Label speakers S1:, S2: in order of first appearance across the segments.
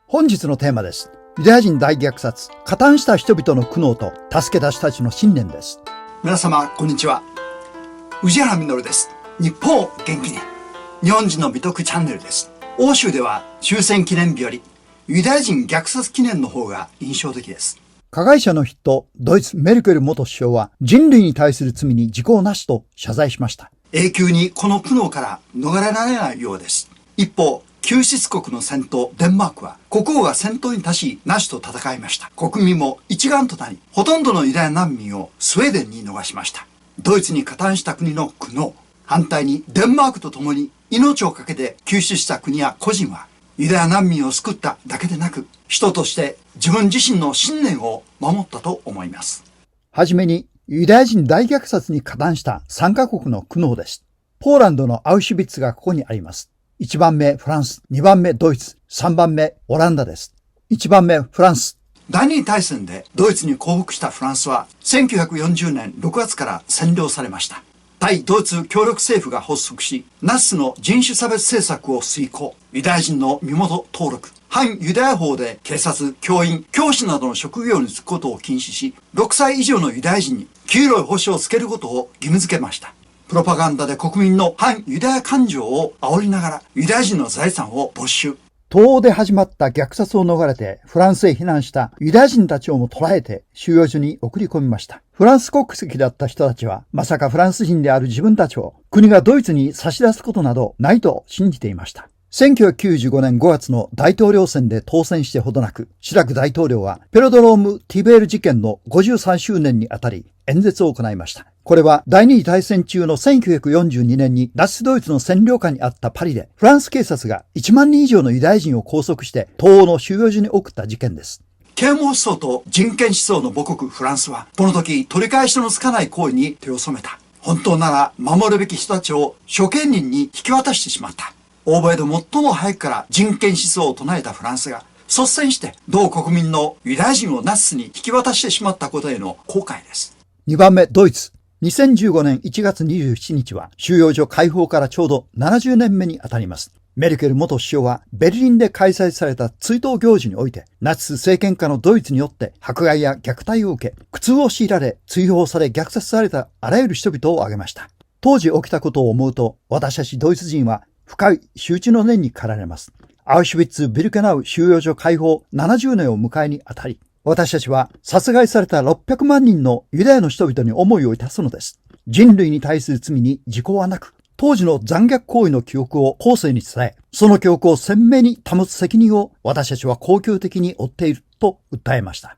S1: 本日のテーマです。ユダヤ人大虐殺、加担した人々の苦悩と助け出したちの信念です。
S2: 皆様こんにちは。宇治原実です。日本を元気に。日本人の美徳チャンネルです。欧州では終戦記念日よりユダヤ人虐殺記念の方が印象的です。
S1: 加害者の筆頭、ドイツメルケル元首相は人類に対する罪に時効なしと謝罪しました。
S2: 永久にこの苦悩から逃れられないようです。一方、救出国の先頭デンマークは国王が先頭に立ちナチと戦いました。国民も一丸となりほとんどのユダヤ難民をスウェーデンに逃しました。ドイツに加担した国の苦悩、反対にデンマークと共に命を懸けて救出した国や個人はユダヤ難民を救っただけでなく、人として自分自身の信念を守ったと思います。
S1: はじめにユダヤ人大虐殺に加担した3カ国の苦悩です。ポーランドのアウシュビッツがここにあります。1番目フランス、2番目ドイツ、3番目オランダです。1番目フランス。
S2: 第二次大戦でドイツに降伏したフランスは1940年6月から占領されました。対ドイツ協力政府が発足し、ナチスの人種差別政策を遂行。ユダヤ人の身元登録、反ユダヤ法で警察、教員、教師などの職業に就くことを禁止し、6歳以上のユダヤ人に給料保障をつけることを義務付けました。プロパガンダで国民の反ユダヤ感情を煽りながらユダヤ人の財産を没収。
S1: 東欧で始まった虐殺を逃れてフランスへ避難したユダヤ人たちをも捕らえて収容所に送り込みました。フランス国籍だった人たちはまさかフランス人である自分たちを国がドイツに差し出すことなどないと信じていました。1995年5月の大統領選で当選してほどなく、シラク大統領はペロドローム・ティベール事件の53周年にあたり演説を行いました。これは第二次大戦中の1942年にナチスドイツの占領下にあったパリでフランス警察が1万人以上のユダヤ人を拘束して東欧の収容所に送った事件です。
S2: 啓蒙思想と人権思想の母国フランスはこの時取り返しのつかない行為に手を染めた。本当なら守るべき人たちを処刑人に引き渡してしまった。欧米で最も早くから人権思想を唱えたフランスが率先して同国民のユダヤ人をナチスに引き渡してしまったことへの後悔です。
S1: 2番目ドイツ。2015年1月27日は収容所開放からちょうど70年目にあたります。メルケル元首相はベルリンで開催された追悼行事においてナチス政権下のドイツによって迫害や虐待を受け、苦痛を強いられ、追放され虐殺されたあらゆる人々を挙げました。当時起きたことを思うと私たちドイツ人は深い羞恥の念に駆られます。アウシュビッツ・ビルケナウ収容所開放70年を迎えにあたり、私たちは殺害された600万人のユダヤの人々に思いを致すのです。人類に対する罪に時効はなく、当時の残虐行為の記憶を後世に伝え、その記憶を鮮明に保つ責任を私たちは恒久的に負っていると訴えました。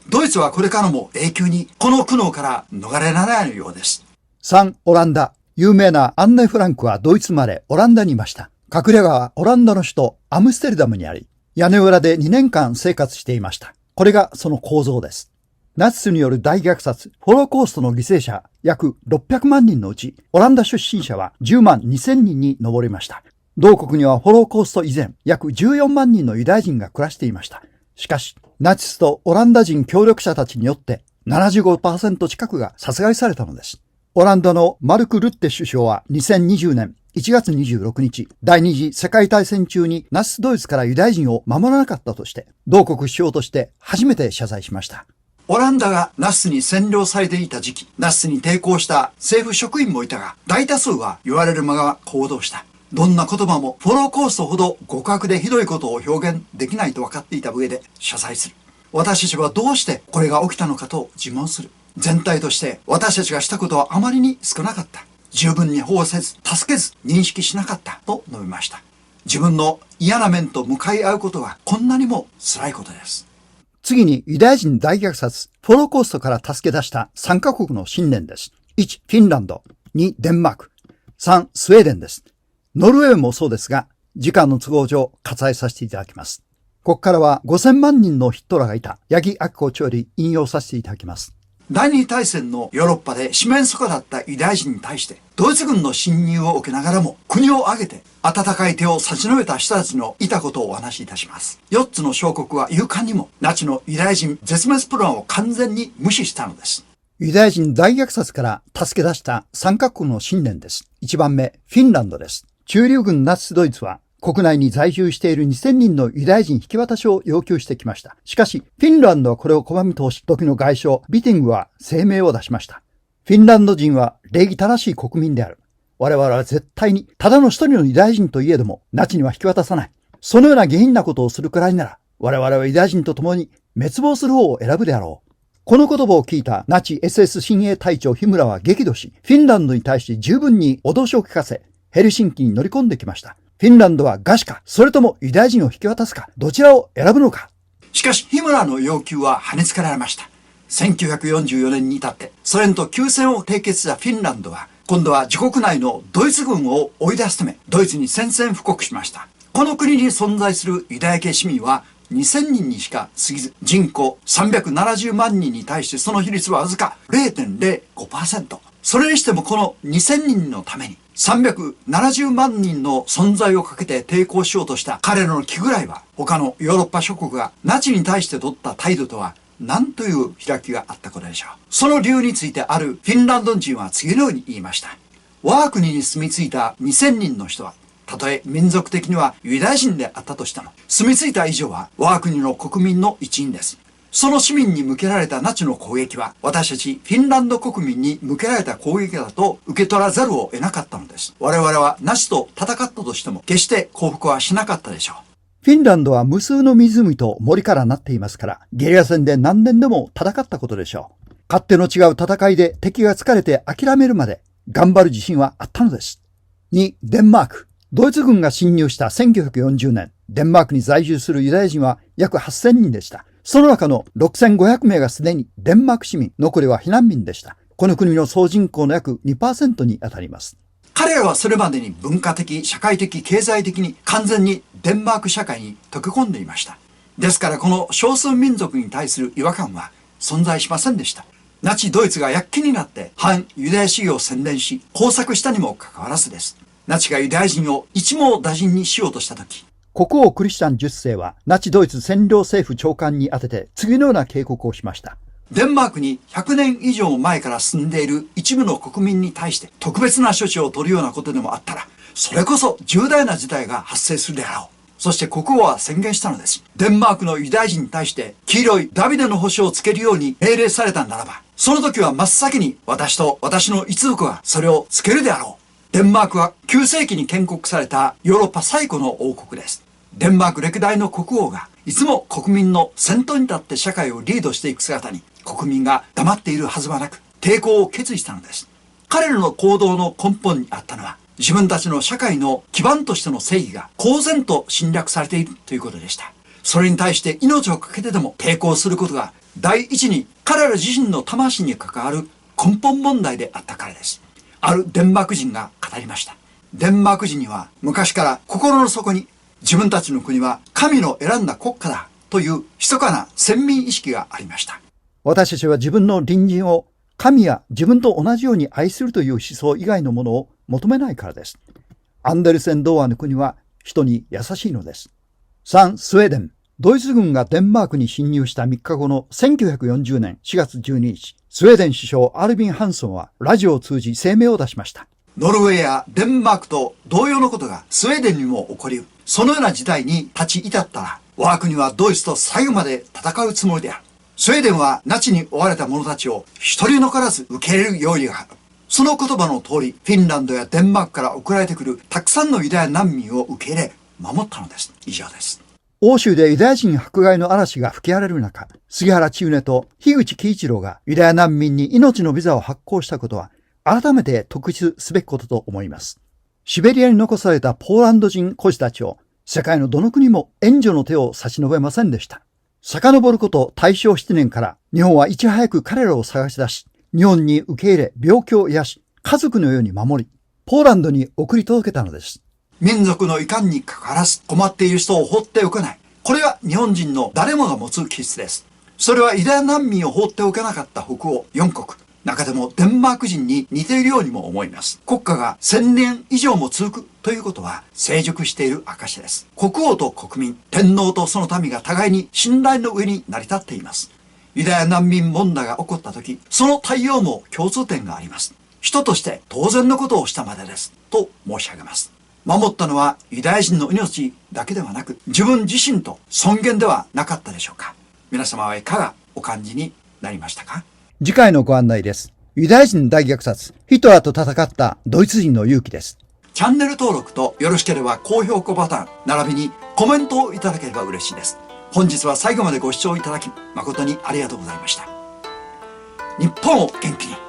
S2: ドイツはこれからも永久にこの苦悩から逃れられないようです。
S1: 3. オランダ。有名なアンネ・フランクはドイツ生まれオランダにいました。隠れ家はオランダの首都アムステルダムにあり、屋根裏で2年間生活していました。これがその構造です。ナチスによる大虐殺、ホロコーストの犠牲者約600万人のうち、オランダ出身者は10万2000人に上りました。同国にはホロコースト以前、約14万人のユダヤ人が暮らしていました。しかし、ナチスとオランダ人協力者たちによって 75% 近くが殺害されたのです。オランダのマルク・ルッテ首相は2020年1月26日、第二次世界大戦中にナチスドイツからユダヤ人を守らなかったとして、同国首相として初めて謝罪しました。
S2: オランダがナチスに占領されていた時期、ナチスに抵抗した政府職員もいたが、大多数は言われるまま行動した。どんな言葉もホロコーストほど極悪でひどいことを表現できないと分かっていた上で謝罪する。私たちはどうしてこれが起きたのかと自問する。全体として私たちがしたことはあまりに少なかった。十分に保護せず、助けず、認識しなかったと述べました。自分の嫌な面と向かい合うことはこんなにも辛いことです。
S1: 次にユダヤ人大虐殺、ホロコーストから助け出した3カ国の信念です。1、フィンランド。2、デンマーク。3、スウェーデンです。ノルウェーもそうですが、時間の都合上割愛させていただきます。ここからは5000万人のヒットラーがいた八木亜希子長より引用させていただきます。
S2: 第二次大戦のヨーロッパで四面楚歌だったユダヤ人に対してドイツ軍の侵入を受けながらも国を挙げて温かい手を差し伸べた人たちのいたことをお話しいたします。4つの小国は勇敢にもナチのユダヤ人絶滅プランを完全に無視したのです。
S1: ユダヤ人大虐殺から助け出した3カ国の信念です。1番目、フィンランドです。駐留軍ナチスドイツは国内に在住している2000人のユダヤ人引き渡しを要求してきました。しかし、フィンランドはこれを拒み通し、時の外相、ビティングは声明を出しました。フィンランド人は礼儀正しい国民である。我々は絶対に、ただの一人のユダヤ人といえども、ナチには引き渡さない。そのような下品なことをするくらいなら、我々はユダヤ人と共に滅亡する方を選ぶであろう。この言葉を聞いたナチ SS 親衛隊長ヒムラは激怒し、フィンランドに対して十分に脅しを聞かせ、ヘルシンキに乗り込んできました。フィンランドは餓死か、それともユダヤ人を引き渡すか、どちらを選ぶのか。
S2: しかし、ヒムラの要求は跳ねつけられました。1944年に至って、ソ連と休戦を締結したフィンランドは、今度は自国内のドイツ軍を追い出すため、ドイツに宣戦布告しました。この国に存在するユダヤ系市民は、2000人にしか過ぎず、人口370万人に対してその比率はわずか 0.05%。それにしてもこの2000人のために、370万人の存在をかけて抵抗しようとした彼らの気ぐらいは、他のヨーロッパ諸国がナチに対して取った態度とは何という開きがあったことでしょう。その理由についてあるフィンランド人は次のように言いました。我が国に住み着いた2000人の人は、たとえ民族的にはユダヤ人であったとしても、住み着いた以上は我が国の国民の一員です。その市民に向けられたナチの攻撃は、私たちフィンランド国民に向けられた攻撃だと受け取らざるを得なかったのです。我々はナチと戦ったとしても、決して降伏はしなかったでしょう。
S1: フィンランドは無数の湖と森からなっていますから、ゲリラ戦で何年でも戦ったことでしょう。勝手の違う戦いで敵が疲れて諦めるまで頑張る自信はあったのです。2、デンマーク。ドイツ軍が侵入した1940年、デンマークに在住するユダヤ人は約8000人でした。その中の6500名がすでにデンマーク市民、残りは避難民でした。この国の総人口の約 2% に当たります。
S2: 彼らはそれまでに文化的、社会的、経済的に完全にデンマーク社会に溶け込んでいました。ですからこの少数民族に対する違和感は存在しませんでした。ナチドイツが躍起になって反ユダヤ主義を宣伝し、工作したにもかかわらずです。ナチがユダヤ人を一網打尽にしようとしたとき、
S1: 国王クリスチャン10世はナチドイツ占領政府長官に宛てて次のような警告をしました。
S2: デンマークに100年以上前から住んでいる一部の国民に対して特別な処置を取るようなことでもあったら、それこそ重大な事態が発生するであろう。そして国王は宣言したのです。デンマークのユダヤ人に対して黄色いダビデの星をつけるように命令されたならば、その時は真っ先に私と私の一族はそれをつけるであろう。デンマークは9世紀に建国されたヨーロッパ最古の王国です。デンマーク歴代の国王がいつも国民の先頭に立って社会をリードしていく姿に国民が黙っているはずはなく抵抗を決意したのです。彼らの行動の根本にあったのは自分たちの社会の基盤としての正義が公然と侵略されているということでした。それに対して命を懸けてでも抵抗することが第一に彼ら自身の魂に関わる根本問題であったからです。あるデンマーク人が語りました。デンマーク人には昔から心の底に自分たちの国は神の選んだ国家だという密かな先民意識がありました。
S1: 私たちは自分の隣人を神や自分と同じように愛するという思想以外のものを求めないからです。アンデルセン童話の国は人に優しいのです。3、スウェーデン。ドイツ軍がデンマークに侵入した3日後の1940年4月12日、スウェーデン首相アルビン・ハンソンはラジオを通じ声明を出しました。
S2: ノルウェーやデンマークと同様のことがスウェーデンにも起こりうる。そのような事態に立ち至ったら、我が国はドイツと最後まで戦うつもりである。スウェーデンはナチに追われた者たちを一人残らず受け入れる用意がある。その言葉の通り、フィンランドやデンマークから送られてくるたくさんのユダヤ難民を受け入れ、守ったのです。以上です。
S1: 欧州でユダヤ人迫害の嵐が吹き荒れる中、杉原千畝と樋口喜一郎がユダヤ難民に命のビザを発行したことは、改めて特筆すべきことと思います。シベリアに残されたポーランド人孤児たちを世界のどの国も援助の手を差し伸べませんでした。遡ること大正7年から日本はいち早く彼らを探し出し、日本に受け入れ病気を癒し、家族のように守り、ポーランドに送り届けたのです。
S2: 民族の遺憾にかかわらず困っている人を放っておかない。これは日本人の誰もが持つ気質です。それはユダヤ難民を放っておけなかった北欧4国。中でもデンマーク人に似ているようにも思います。国家が1000年以上も続くということは成熟している証です。国王と国民、天皇とその民が互いに信頼の上に成り立っています。ユダヤ難民問題が起こった時、その対応も共通点があります。人として当然のことをしたまでです。と申し上げます。守ったのはユダヤ人の命だけではなく、自分自身と尊厳ではなかったでしょうか。皆様はいかがお感じになりましたか。
S1: 次回のご案内です。ユダヤ人大虐殺、ヒトラーと戦ったドイツ人の勇気です。
S2: チャンネル登録とよろしければ高評価ボタン、並びにコメントをいただければ嬉しいです。本日は最後までご視聴いただき、誠にありがとうございました。日本を元気に。